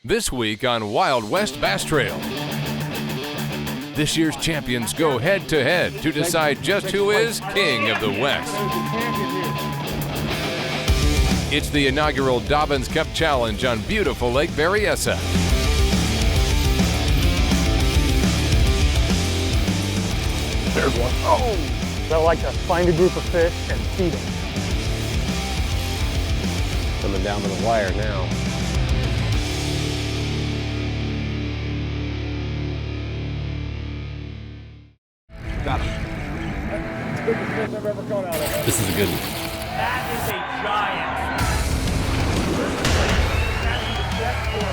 This week on Wild West Bass Trail. This year's champions go head-to-head to decide just who is king of the West. It's the inaugural Dobyn's Cup Challenge on beautiful Lake Berryessa. There's one. Oh! I like to find a group of fish and feed them. Coming down to the wire now. Got him. That's the biggest fish I've ever caught out of it. This is a good one. That is a giant. That is for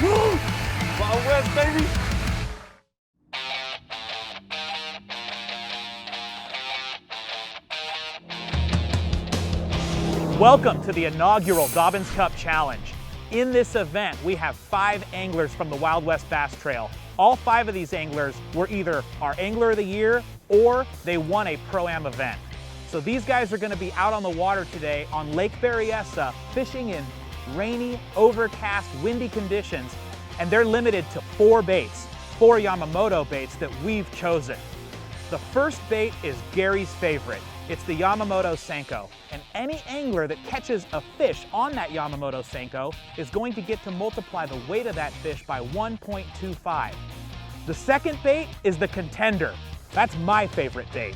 $18,000. Wild West, baby! Welcome to the inaugural Dobyn's Cup Challenge. In this event, we have 5 anglers from the Wild West Bass Trail. All 5 of these anglers were either our Angler of the Year or they won a Pro-Am event. So these guys are going to be out on the water today on Lake Berryessa fishing in rainy, overcast, windy conditions, and they're limited to 4 baits, 4 Yamamoto baits that we've chosen. The first bait is Gary's favorite. It's the Yamamoto Senko, and any angler that catches a fish on that Yamamoto Senko is going to get to multiply the weight of that fish by 1.25. The second bait is the Contender. That's my favorite bait.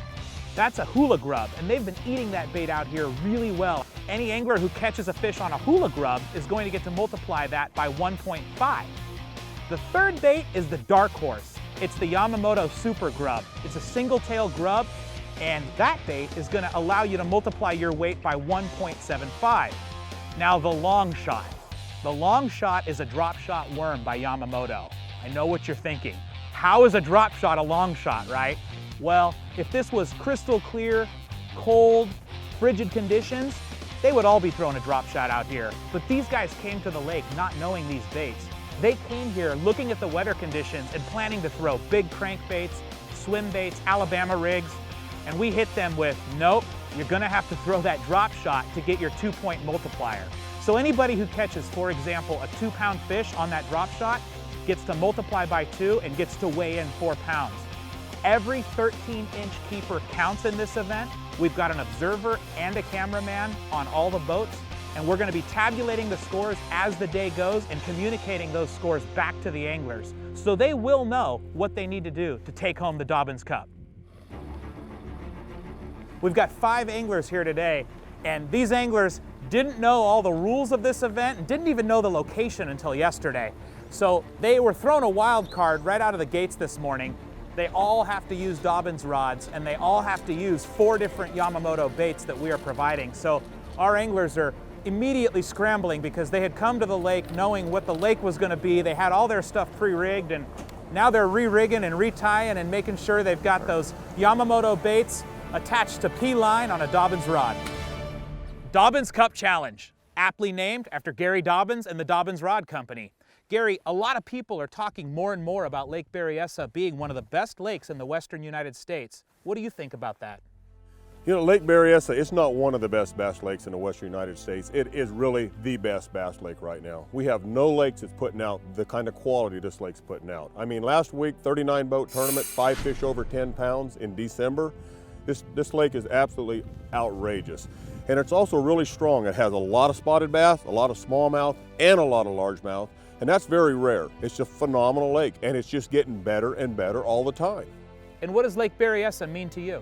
That's a hula grub, and they've been eating that bait out here really well. Any angler who catches a fish on a hula grub is going to get to multiply that by 1.5. The third bait is the Dark Horse. It's the Yamamoto Super Grub. It's a single tail grub, and that bait is going to allow you to multiply your weight by 1.75. Now the Long Shot. The Long Shot is a drop shot worm by Yamamoto. I know what you're thinking. How is a drop shot a long shot, right? Well, if this was crystal clear, cold, frigid conditions, they would all be throwing a drop shot out here. But these guys came to the lake not knowing these baits. They came here looking at the weather conditions and planning to throw big crankbaits, swim baits, Alabama rigs, and we hit them with, nope, you're gonna have to throw that drop shot to get your 2-point multiplier. So anybody who catches, for example, a 2-pound fish on that drop shot gets to multiply by 2 and gets to weigh in 4 pounds. Every 13-inch keeper counts in this event. We've got an observer and a cameraman on all the boats, and we're gonna be tabulating the scores as the day goes and communicating those scores back to the anglers, so they will know what they need to do to take home the Dobyn's Cup. We've got 5 anglers here today, and these anglers didn't know all the rules of this event and didn't even know the location until yesterday. So they were thrown a wild card right out of the gates this morning. They all have to use Dobyn's rods, and they all have to use 4 different Yamamoto baits that we are providing. So our anglers are immediately scrambling because they had come to the lake knowing what the lake was going to be. They had all their stuff pre-rigged, and now they're re-rigging and retying and making sure they've got those Yamamoto baits attached to P-line on a Dobyn's rod. Dobyn's Cup Challenge, aptly named after Gary Dobyns and the Dobyns Rod Company. Gary, a lot of people are talking more and more about Lake Berryessa being one of the best lakes in the western United States. What do you think about that? You know, Lake Berryessa, it's not one of the best bass lakes in the western United States. It is really the best bass lake right now. We have no lakes that's putting out the kind of quality this lake's putting out. I mean, last week, 39 boat tournament, 5 fish over 10 pounds in December. This lake is absolutely outrageous. And it's also really strong. It has a lot of spotted bass, a lot of smallmouth, and a lot of largemouth. And that's very rare. It's a phenomenal lake, and it's just getting better and better all the time. And what does Lake Berryessa mean to you?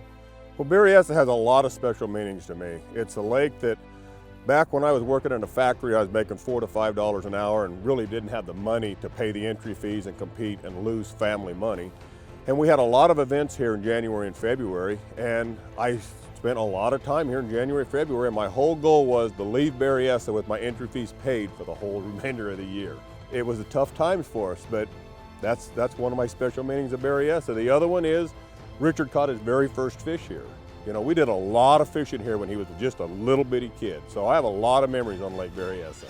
Well, Berryessa has a lot of special meanings to me. It's a lake that, back when I was working in a factory, I was making $4 to $5 an hour and really didn't have the money to pay the entry fees and compete and lose family money. And we had a lot of events here in January and February, and I spent a lot of time here in January, February, and my whole goal was to leave Berryessa with my entry fees paid for the whole remainder of the year. It was a tough times for us, but that's one of my special meanings of Berryessa. The other one is Richard caught his very first fish here. You know, we did a lot of fishing here when he was just a little bitty kid, so I have a lot of memories on Lake Berryessa.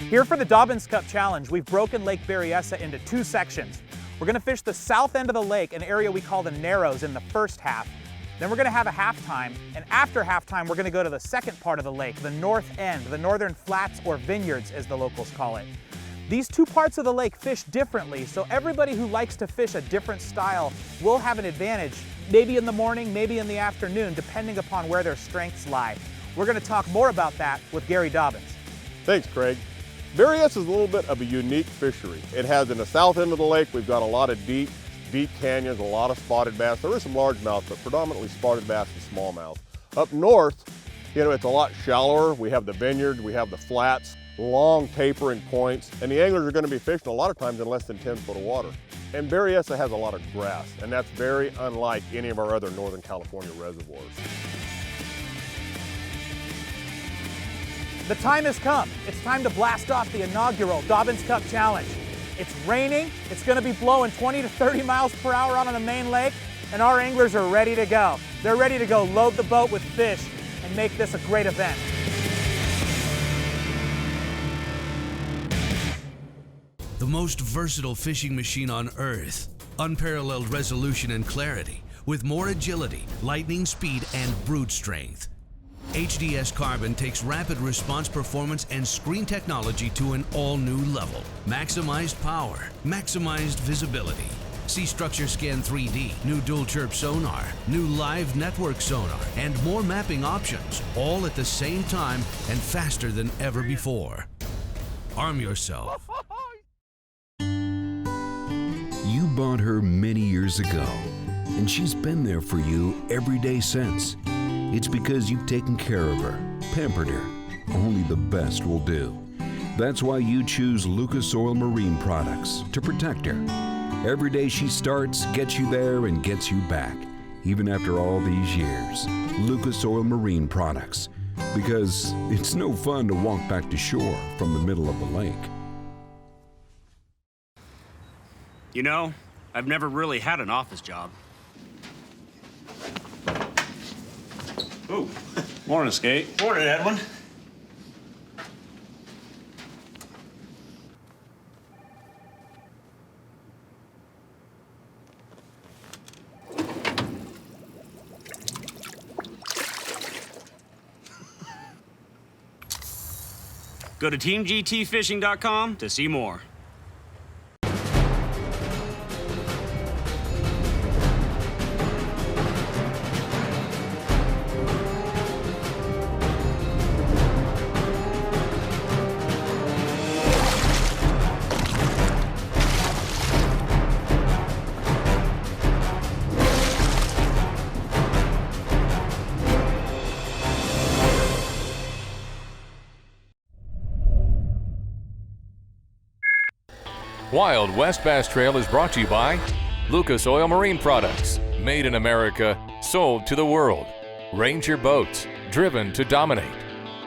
Here for the Dobyn's Cup Challenge, we've broken Lake Berryessa into 2 sections. We're going to fish the south end of the lake, an area we call the Narrows, in the first half. Then we're gonna have a halftime, and after halftime, we're gonna go to the second part of the lake, the north end, the northern flats or vineyards as the locals call it. These two parts of the lake fish differently, so everybody who likes to fish a different style will have an advantage, maybe in the morning, maybe in the afternoon, depending upon where their strengths lie. We're gonna talk more about that with Gary Dobyn. Thanks, Craig. Berryessa is a little bit of a unique fishery. It has in the south end of the lake, we've got a lot of deep canyons, a lot of spotted bass. There is some largemouth, but predominantly spotted bass and smallmouth. Up north, it's a lot shallower. We have the vineyard, we have the flats, long tapering points, and the anglers are going to be fishing a lot of times in less than 10 foot of water. And Berryessa has a lot of grass, and that's very unlike any of our other Northern California reservoirs. The time has come. It's time to blast off the inaugural Dobyn's Cup Challenge. It's raining, it's gonna be blowing 20 to 30 miles per hour on the main lake, and our anglers are ready to go. They're ready to go load the boat with fish and make this a great event. The most versatile fishing machine on Earth. Unparalleled resolution and clarity, with more agility, lightning speed, and brute strength. HDS Carbon takes rapid response performance and screen technology to an all-new level. Maximized power, maximized visibility. See Structure Scan 3D, new dual chirp sonar, new live network sonar, and more mapping options, all at the same time and faster than ever before. Arm yourself. You bought her many years ago, and she's been there for you every day since. It's because you've taken care of her, pampered her. Only the best will do. That's why you choose Lucas Oil Marine products to protect her. Every day she starts, gets you there, and gets you back, even after all these years. Lucas Oil Marine products, because it's no fun to walk back to shore from the middle of the lake. You know, I've never really had an office job. Ooh, morning, Skate. Morning, Edwin. Go to teamgtfishing.com to see more. Wild West Bass Trail is brought to you by Lucas Oil Marine Products, made in America, sold to the world. Ranger Boats, driven to dominate.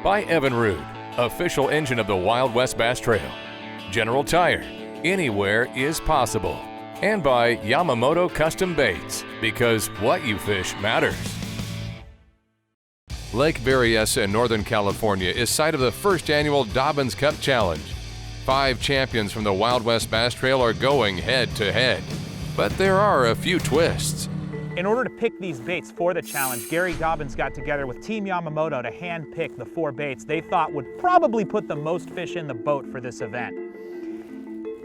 By Evinrude, official engine of the Wild West Bass Trail. General Tire, anywhere is possible. And by Yamamoto Custom Baits, because what you fish matters. Lake Berryessa in Northern California is site of the first annual Dobyn's Cup Challenge. 5 champions from the Wild West Bass Trail are going head-to-head. But there are a few twists. In order to pick these baits for the challenge, Gary Dobyn's got together with Team Yamamoto to hand-pick the 4 baits they thought would probably put the most fish in the boat for this event.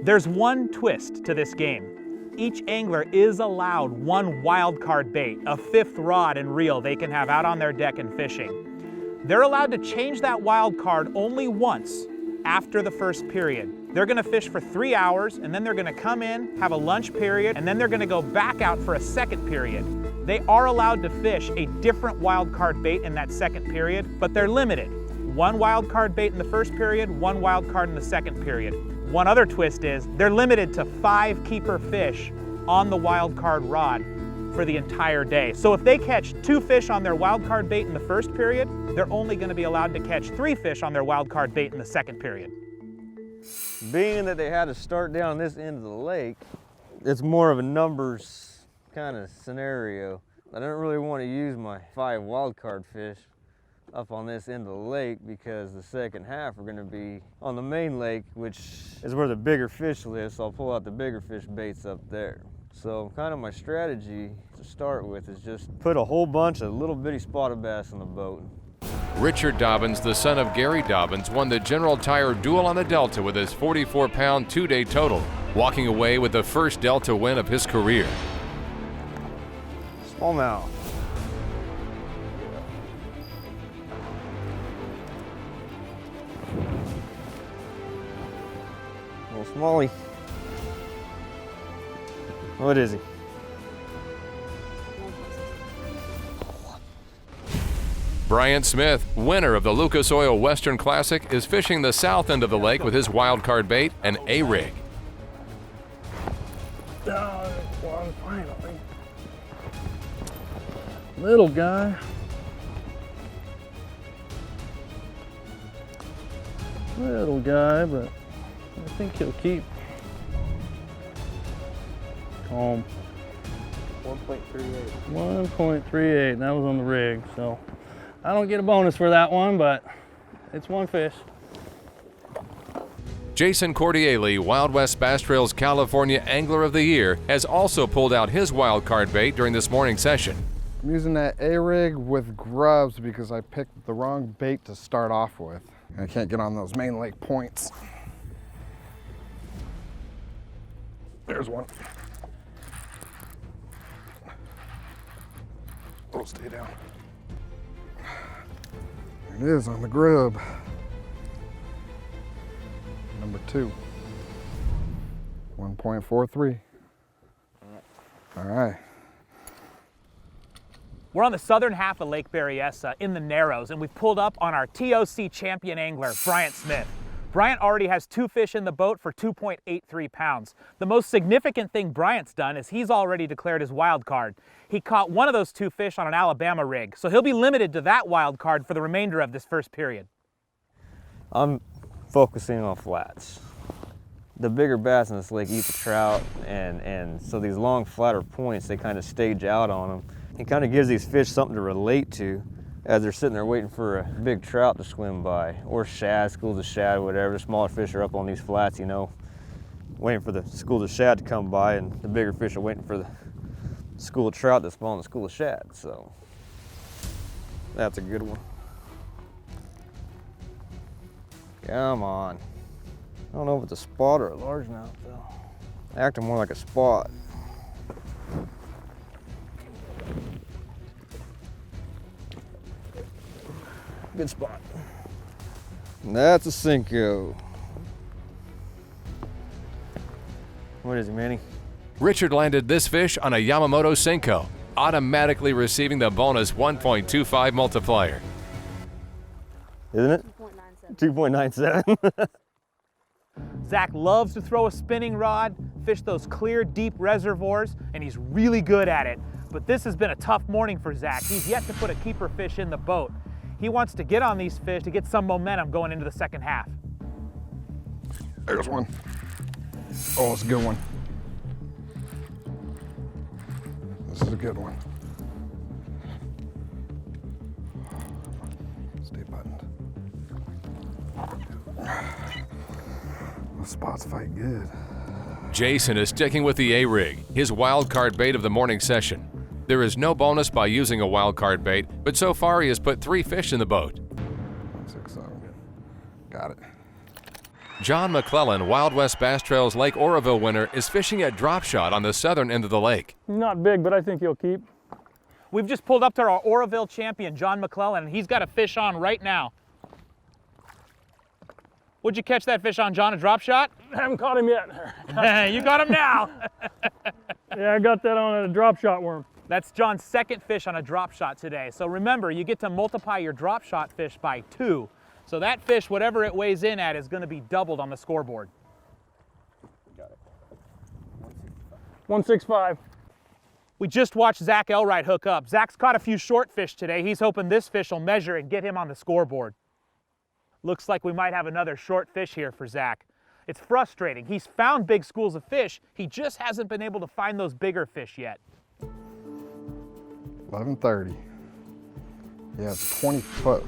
There's one twist to this game. Each angler is allowed 1 wild card bait, a 5th rod and reel they can have out on their deck and fishing. They're allowed to change that wild card only once after the first period. They're gonna fish for 3 hours, and then they're gonna come in, have a lunch period, and then they're gonna go back out for a second period. They are allowed to fish a different wild card bait in that second period, but they're limited. 1 wild card bait in the first period, 1 wild card in the second period. One other twist is they're limited to 5 keeper fish on the wild card rod for the entire day. So if they catch 2 fish on their wild card bait in the first period, they're only going to be allowed to catch 3 fish on their wild card bait in the second period. Being that they had to start down this end of the lake, it's more of a numbers kind of scenario. I don't really want to use my 5 wild card fish up on this end of the lake because the second half are going to be on the main lake, which is where the bigger fish live, so I'll pull out the bigger fish baits up there. So kind of my strategy to start with is just put a whole bunch of little bitty spotted bass on the boat. Richard Dobyns, the son of Gary Dobyns, won the General Tire Duel on the Delta with his 44-pound two-day total, walking away with the first Delta win of his career. Smallmouth. Little smallie. What is he? Bryant Smith, winner of the Lucas Oil Western Classic, is fishing the south end of the lake with his wild card bait, an A-rig. Oh, one finally. Little guy. Little guy, but I think he'll keep. Calm. 1.38. 1.38, that was on the rig, so I don't get a bonus for that one, but it's one fish. Jason Cordiale, Wild West Bass Trail's California Angler of the Year, has also pulled out his wild card bait during this morning session. I'm using that A-rig with grubs because I picked the wrong bait to start off with. I can't get on those main lake points. There's one. Oh, stay down. There it is on the grub. Number 2. 1.43. All right. We're on the southern half of Lake Berryessa in the Narrows, and we've pulled up on our TOC champion angler, Bryant Smith. Bryant already has 2 fish in the boat for 2.83 pounds. The most significant thing Bryant's done is he's already declared his wild card. He caught one of those 2 fish on an Alabama rig, so he'll be limited to that wild card for the remainder of this first period. I'm focusing on flats. The bigger bass in this lake eat the trout, and so these long, flatter points, they kind of stage out on them. It kind of gives these fish something to relate to as they're sitting there waiting for a big trout to swim by, or shad, schools of shad, whatever. The smaller fish are up on these flats, you know, waiting for the schools of shad to come by, and the bigger fish are waiting for the school of trout to spawn in the school of shad. So that's a good one. Come on. I don't know if it's a spot or a largemouth though. Acting more like a spot. Good spot. That's a Cinco. What is it, Manny? Richard landed this fish on a Yamamoto Cinco, automatically receiving the bonus 1.25 multiplier. Isn't it? 2.97. Zach loves to throw a spinning rod, fish those clear, deep reservoirs, and he's really good at it. But this has been a tough morning for Zach. He's yet to put a keeper fish in the boat. He wants to get on these fish to get some momentum going into the second half. There's one. Oh, it's a good one. This is a good one. Stay buttoned. The spots fight good. Jason is sticking with the A-rig, his wild card bait of the morning session. There is no bonus by using a wild card bait, but so far he has put 3 fish in the boat. 167. Got it. John McClellan, Wild West Bass Trail's Lake Oroville winner, is fishing at drop shot on the southern end of the lake. Not big, but I think he'll keep. We've just pulled up to our Oroville champion, John McClellan, and he's got a fish on right now. What'd you catch that fish on, John, a drop shot? I haven't caught him yet. You got him now. Yeah, I got that on a drop shot worm. That's John's second fish on a drop shot today. So remember, you get to multiply your drop shot fish by 2. So that fish, whatever it weighs in at, is going to be doubled on the scoreboard. Got it. 165. We just watched Zach Elright hook up. Zach's caught a few short fish today. He's hoping this fish will measure and get him on the scoreboard. Looks like we might have another short fish here for Zach. It's frustrating. He's found big schools of fish. He just hasn't been able to find those bigger fish yet. 11:30. Yeah, it's 20 foot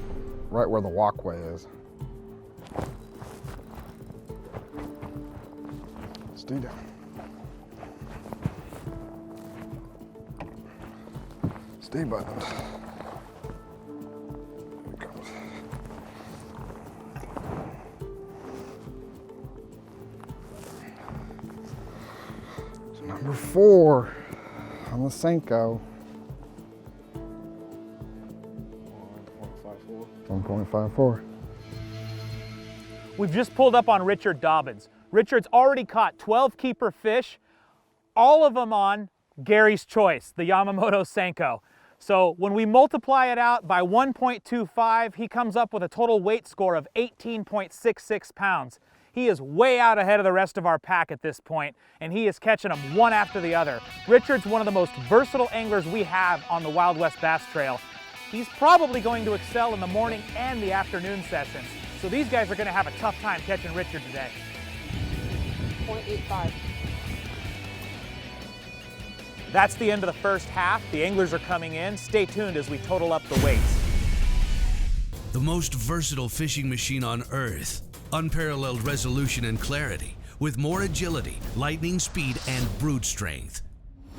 right where the walkway is. Stay down. Stay buttoned. So number 4 on the Senko. 1.54. We've just pulled up on Richard Dobyns. Richard's already caught 12 keeper fish, all of them on Gary's Choice, the Yamamoto Senko. So when we multiply it out by 1.25, he comes up with a total weight score of 18.66 pounds. He is way out ahead of the rest of our pack at this point, and he is catching them one after the other. Richard's one of the most versatile anglers we have on the Wild West Bass Trail. He's probably going to excel in the morning and the afternoon sessions. So these guys are going to have a tough time catching Richard today. 0.85. That's the end of the first half. The anglers are coming in. Stay tuned as we total up the weights. The most versatile fishing machine on Earth. Unparalleled resolution and clarity, with more agility, lightning speed, and brute strength.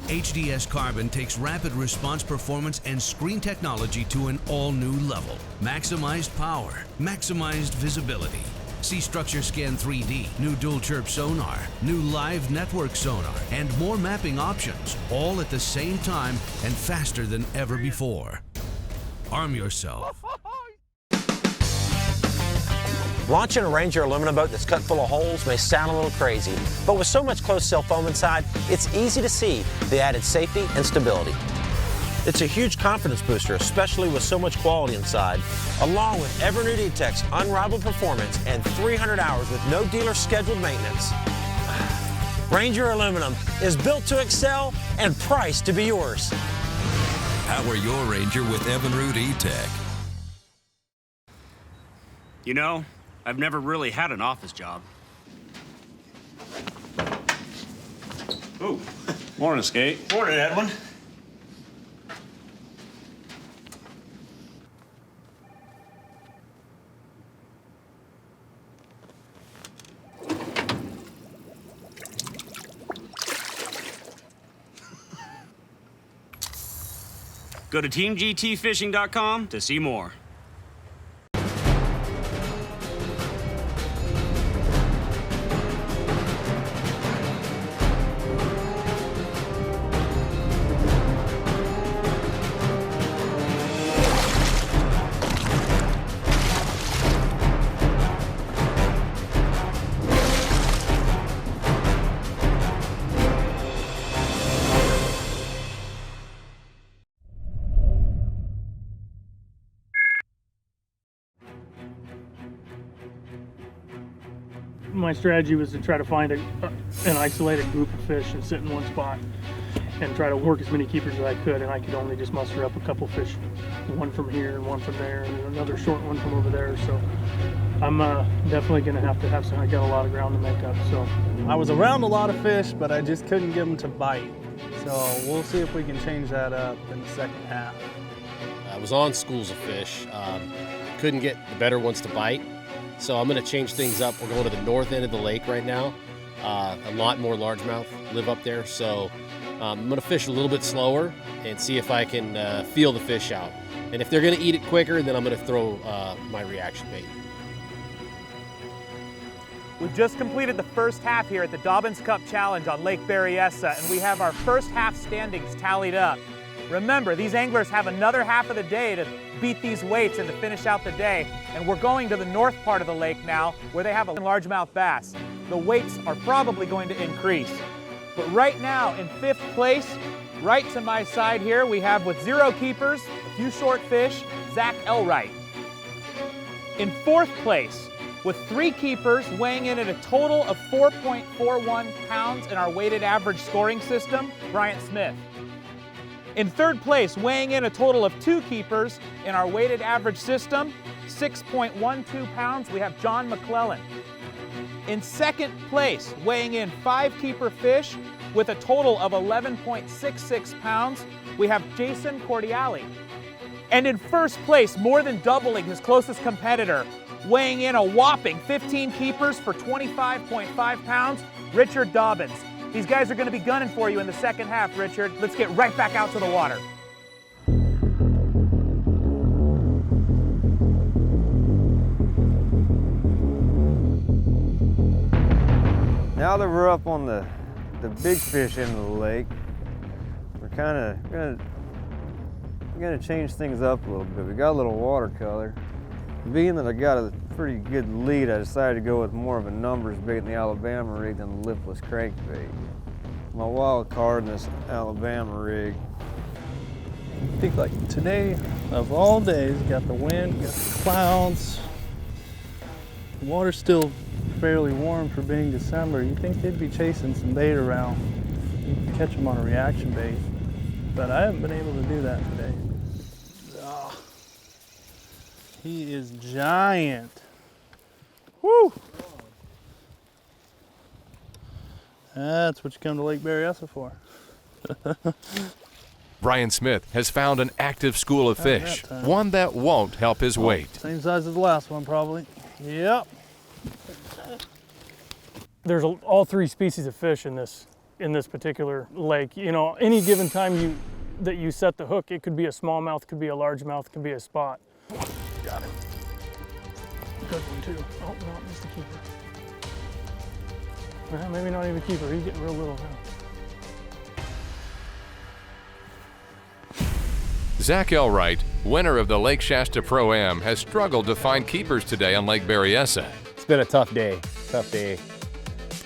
HDS Carbon takes rapid response performance and screen technology to an all-new level. Maximized power, maximized visibility. See Structure Scan 3D, new dual chirp sonar, new live network sonar, and more mapping options, all at the same time and faster than ever before. Arm yourself. Launching a Ranger aluminum boat that's cut full of holes may sound a little crazy, but with so much closed-sail foam inside, it's easy to see the added safety and stability. It's a huge confidence booster, especially with so much quality inside, along with Ever-New D-Tech's unrivaled performance and 300 hours with no dealer scheduled maintenance. Ranger aluminum is built to excel and priced to be yours. Power your Ranger with Ever-New D-Tech. You know, I've never really had an office job. Ooh, morning, Skate. Morning, Edwin. Go to teamgtfishing.com to see more. My strategy was to try to find an isolated group of fish and sit in one spot and try to work as many keepers as I could, and I could only just muster up a couple fish, one from here and one from there and another short one from over there. So I'm definitely going to have some. I got a lot of ground to make up. So I was around a lot of fish, but I just couldn't get them to bite. So we'll see if we can change that up in the second half. I was on schools of fish, couldn't get the better ones to bite. So I'm going to change things up. We're going to the north end of the lake right now. A lot more largemouth live up there. So I'm going to fish a little bit slower and see if I can feel the fish out. And if they're going to eat it quicker, then I'm going to throw my reaction bait. We've just completed the first half here at the Dobyn's Cup Challenge on Lake Berryessa, and we have our first half standings tallied up. Remember, these anglers have another half of the day to beat these weights and to finish out the day. And we're going to the north part of the lake now where they have a largemouth bass. The weights are probably going to increase. But right now in 5th place, right to my side here, we have with 0 keepers, a few short fish, Zach Elwright. In 4th place, with 3 keepers weighing in at a total of 4.41 pounds in our weighted average scoring system, Bryant Smith. In 3rd place, weighing in a total of 2 keepers in our weighted average system, 6.12 pounds, we have John McClellan. In 2nd place, weighing in 5 keeper fish with a total of 11.66 pounds, we have Jason Cordiali. And in 1st place, more than doubling his closest competitor, weighing in a whopping 15 keepers for 25.5 pounds, Richard Dobyns. These guys are going to be gunning for you in the second half, Richard. Let's get right back out to the water. Now that we're up on the big fish end of the lake, we're kind of gonna change things up a little bit. We got a little watercolor. Being that I got a pretty good lead, I decided to go with more of a numbers bait in the Alabama rig than the lipless crankbait. My wild card in this Alabama rig. I think like today of all days, got the wind, got the clouds. The water's still fairly warm for being December. You'd think they'd be chasing some bait around. You can catch them on a reaction bait, but I haven't been able to do that today. Oh, he is giant. Woo! That's what you come to Lake Berryessa for. Brian Smith has found an active school of fish, one that won't help his weight. Same size as the last one, probably. Yep. There's all three species of fish in this particular lake. You know, any given time that you set the hook, it could be a smallmouth, could be a largemouth, could be a spot. Got him. Good one too. Oh no, just a keeper. Well, maybe not even a keeper. He's getting real little now. Zach Elwright, winner of the Lake Shasta Pro-Am, has struggled to find keepers today on Lake Berryessa. It's been a tough day,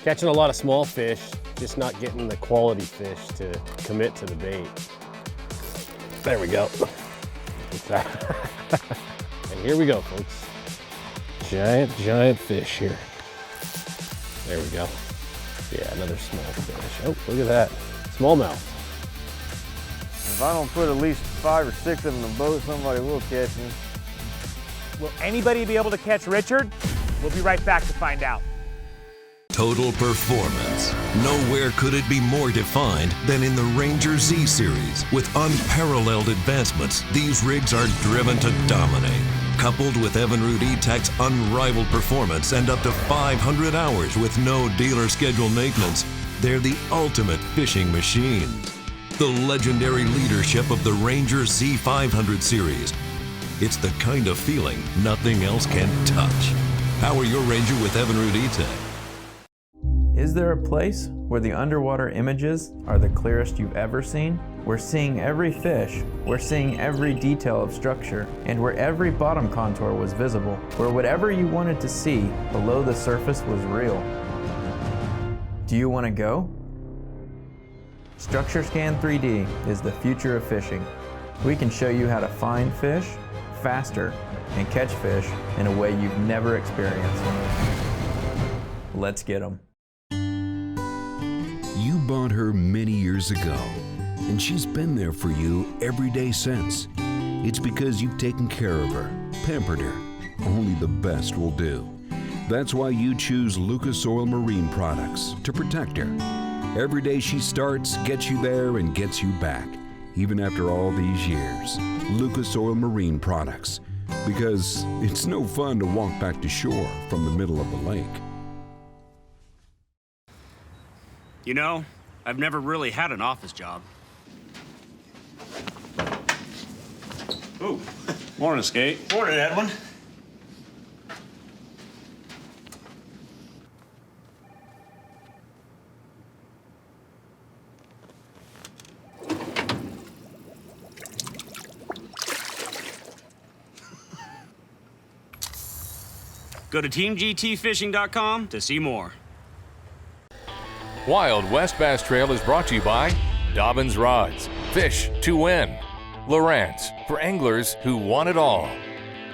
Catching a lot of small fish, just not getting the quality fish to commit to the bait. There we go. And here we go, folks. Giant fish here. There we go. Yeah, another small fish. Oh, look at that. Smallmouth. If I don't put at least 5 or 6 of them in the boat, somebody will catch me. Will anybody be able to catch Richard? We'll be right back to find out. Total performance. Nowhere could it be more defined than in the Ranger Z series. With unparalleled advancements, these rigs are driven to dominate. Coupled with Evinrude E-Tech's unrivaled performance and up to 500 hours with no dealer schedule maintenance, they're the ultimate fishing machines. The legendary leadership of the Ranger Z500 series. It's the kind of feeling nothing else can touch. Power your Ranger with Evinrude E-Tech. Is there a place where the underwater images are the clearest you've ever seen? We're seeing every fish, we're seeing every detail of structure, and where every bottom contour was visible, where whatever you wanted to see below the surface was real. Do you want to go? Structure Scan 3D is the future of fishing. We can show you how to find fish faster and catch fish in a way you've never experienced. Let's get them. You bought her many years ago, and she's been there for you every day since. It's because you've taken care of her, pampered her. Only the best will do. That's why you choose Lucas Oil Marine Products to protect her. Every day she starts, gets you there, and gets you back, even after all these years. Lucas Oil Marine Products, because it's no fun to walk back to shore from the middle of the lake. You know, I've never really had an office job. Ooh, morning, Skate. Morning, Edwin. Go to teamgtfishing.com to see more. Wild West Bass Trail is brought to you by Dobyn's Rods, fish to win. Lowrance, for anglers who want it all.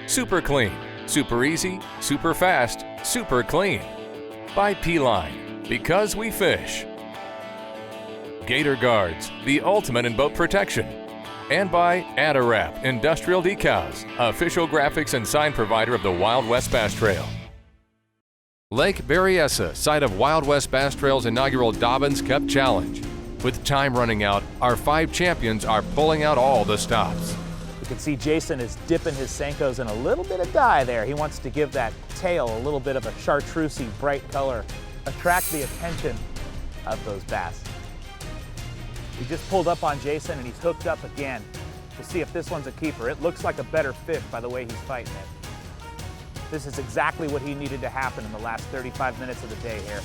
Super Clean, super easy, super fast, super clean. By P-Line, because we fish. Gator Guards, the ultimate in boat protection. And by Adorap Industrial Decals, official graphics and sign provider of the Wild West Bass Trail. Lake Berryessa, site of Wild West Bass Trail's inaugural Dobyn's Cup Challenge. With time running out, our 5 champions are pulling out all the stops. You can see Jason is dipping his Senkos in a little bit of dye there. He wants to give that tail a little bit of a chartreusey bright color, attract the attention of those bass. We just pulled up on Jason and he's hooked up again to see if this one's a keeper. It looks like a better fish by the way he's fighting it. This is exactly what he needed to happen in the last 35 minutes of the day here.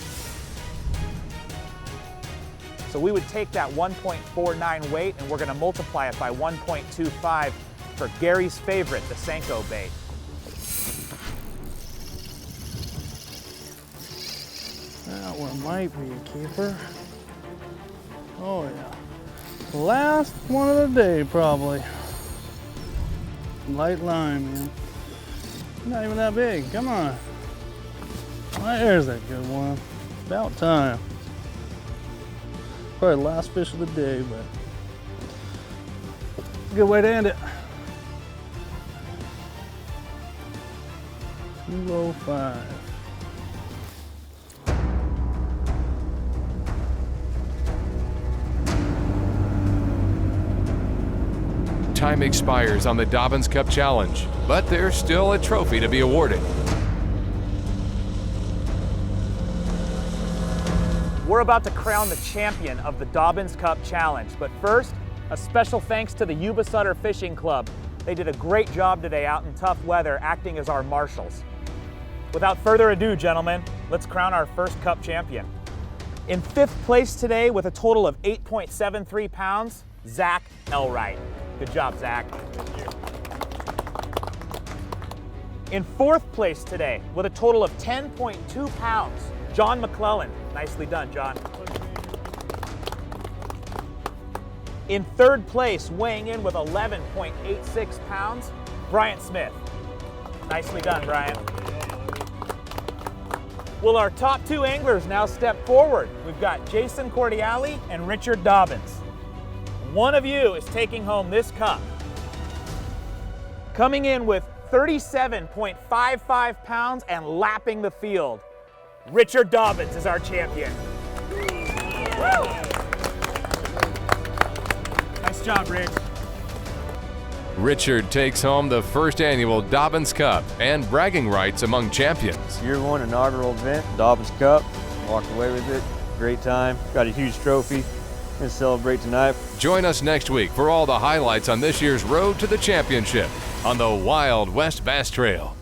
So we would take that 1.49 weight and we're gonna multiply it by 1.25 for Gary's favorite, the Senko bait. That one might be a keeper. Oh yeah. Last one of the day, probably. Light line, man. Not even that big, come on. Right, there's that good one. About time. Probably last fish of the day, but good way to end it. 205. Time expires on the Dobyn's Cup Challenge, but there's still a trophy to be awarded. We're about to crown the champion of the Dobyn's Cup Challenge, but first, a special thanks to the Yuba Sutter Fishing Club. They did a great job today out in tough weather, acting as our marshals. Without further ado, gentlemen, let's crown our first Cup champion. In 5th place today with a total of 8.73 pounds, Zach Elwright. Good job, Zach. In 4th place today with a total of 10.2 pounds, John McClellan. Nicely done, John. In 3rd place, weighing in with 11.86 pounds, Bryant Smith. Nicely done, Bryant. Will our top 2 anglers now step forward? We've got Jason Cordiali and Richard Dobyns. One of you is taking home this cup. Coming in with 37.55 pounds and lapping the field, Richard Dobyns is our champion. Nice job, Rich. Richard takes home the first annual Dobyn's Cup and bragging rights among champions. Year 1 inaugural event, Dobyn's Cup. Walked away with it. Great time. Got a huge trophy. Gonna celebrate tonight. Join us next week for all the highlights on this year's road to the championship on the Wild West Bass Trail.